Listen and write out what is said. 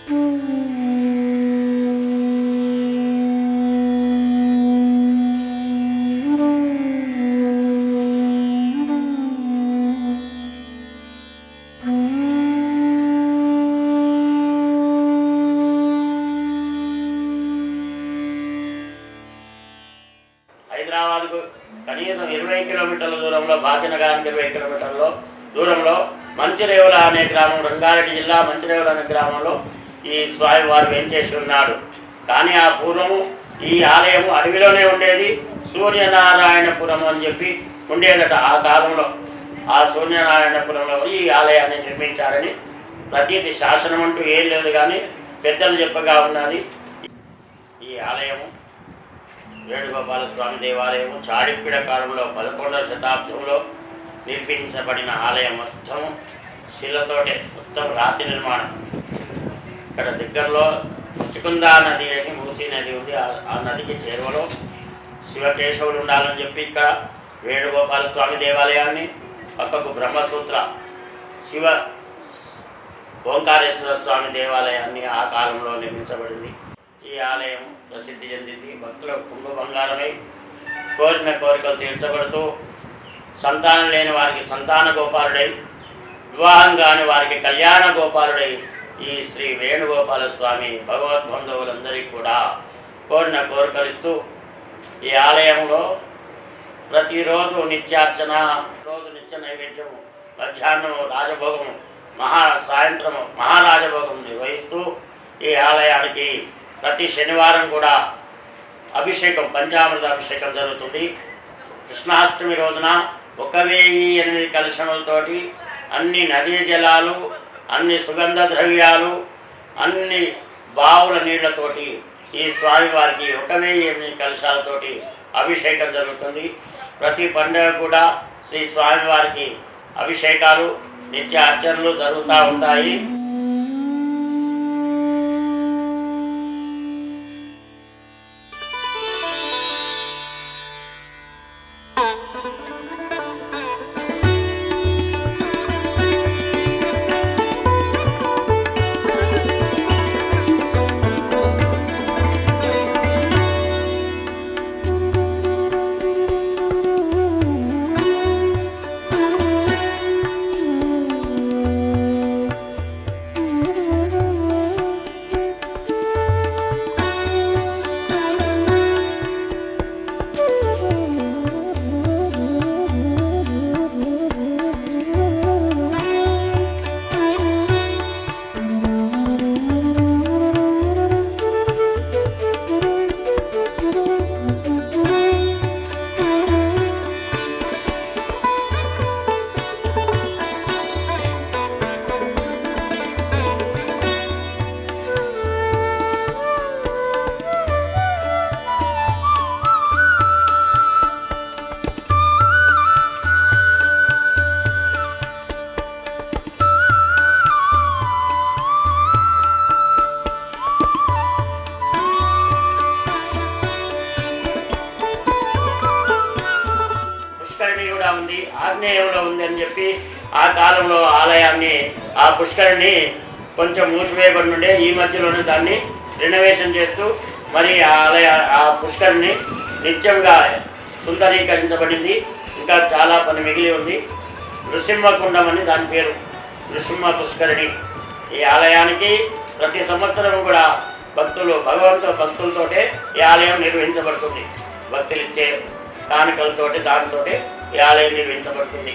హైదరాబాద్కు కనీసం 20 కిలోమీటర్ల దూరంలో, భాగ్యనగరానికి 20 కిలోమీటర్ల దూరంలో మంచిరేవుల అనే గ్రామం, రంగారెడ్డి జిల్లా మంచిరేవుల అనే గ్రామంలో ఈ స్వామివారు వేంచేసి ఉన్నాడు. కానీ ఆ పూర్వము ఈ ఆలయం అడవిలోనే ఉండేది. సూర్యనారాయణపురం అని చెప్పి ఉండేదట ఆ కాలంలో. ఆ సూర్యనారాయణపురంలో ఈ ఆలయాన్ని నిర్మించారని ప్రతీతి శాసనం అంటూ ఏం లేదు, కానీ పెద్దలు చెప్పగా ఉన్నది. ఈ ఆలయము వేణుగోపాల స్వామి దేవాలయము చాళుక్యుల కాలంలో 11వ శతాబ్దంలో నిర్మించబడిన ఆలయం. మొత్తం శిలతోటే, మొత్తం రాతి నిర్మాణం. ఇక్కడ దగ్గరలో ముచ్చుకుందా నది అని మూసీ నది ఉంది. ఆ నదికి చేరువలో శివకేశవులు ఉండాలని చెప్పి ఇక్కడ వేణుగోపాల స్వామి దేవాలయాన్ని, పక్కకు బ్రహ్మసూత్ర శివ ఓంకారేశ్వర స్వామి దేవాలయాన్ని ఆ కాలంలో నిర్మించబడింది. ఈ ఆలయం ప్రసిద్ధి చెందింది. భక్తుల కుంభ బంగారమై కోరిన కోరికలు తీర్చబడుతూ, సంతానం లేని వారికి సంతాన గోపాలుడై, వివాహం కాని వారికి కళ్యాణ గోపాలుడై ఈ శ్రీ వేణుగోపాల స్వామి భగవద్బంధువులందరికీ కూడా కోరిన కోరికలు ఇస్తూ ఈ ఆలయంలో ప్రతిరోజు నిత్యార్చన, రోజు నిత్య నైవేద్యము, మధ్యాహ్నం రాజభోగము, సాయంత్రము మహారాజభోగం నిర్వహిస్తూ ఈ ఆలయానికి ప్రతి శనివారం కూడా అభిషేకం, పంచామృత అభిషేకం జరుగుతుంది. కృష్ణాష్టమి రోజున 1008 కలశములతోటి అన్ని నదీ జలాలు, అన్ని సుగంధ ద్రవ్యాలు, అన్ని బావుల నీళ్లతోటి ఈ స్వామివారికి 1008 కలశాలతోటి అభిషేకం జరుగుతుంది. ప్రతి పండుగ కూడా శ్రీ స్వామివారికి అభిషేకాలు, నిత్య అర్చనలు జరుగుతూ ఉంటాయి. ఉంది, ఆగ్నేయంలో ఉంది అని చెప్పి ఆ కాలంలో ఆలయాన్ని, ఆ పుష్కరిణి కొంచెం మూసివేయబడి ఉండే. ఈ మధ్యలోనే దాన్ని రెనోవేషన్ చేస్తూ మరి ఆ పుష్కరిణి నిత్యంగా సుందరీకరించబడింది. ఇంకా చాలా పని మిగిలి ఉంది. నృసింహకుండం అని దాని పేరు, నృసింహ పుష్కరిణి. ఈ ఆలయానికి ప్రతి సంవత్సరం కూడా భక్తులతోటే ఈ ఆలయం నిర్వహించబడుతుంది. భక్తులు ఇచ్చే కానుకలతోటి, దానితోటి ఈ ఆలయం నిర్వహించబడుతుంది.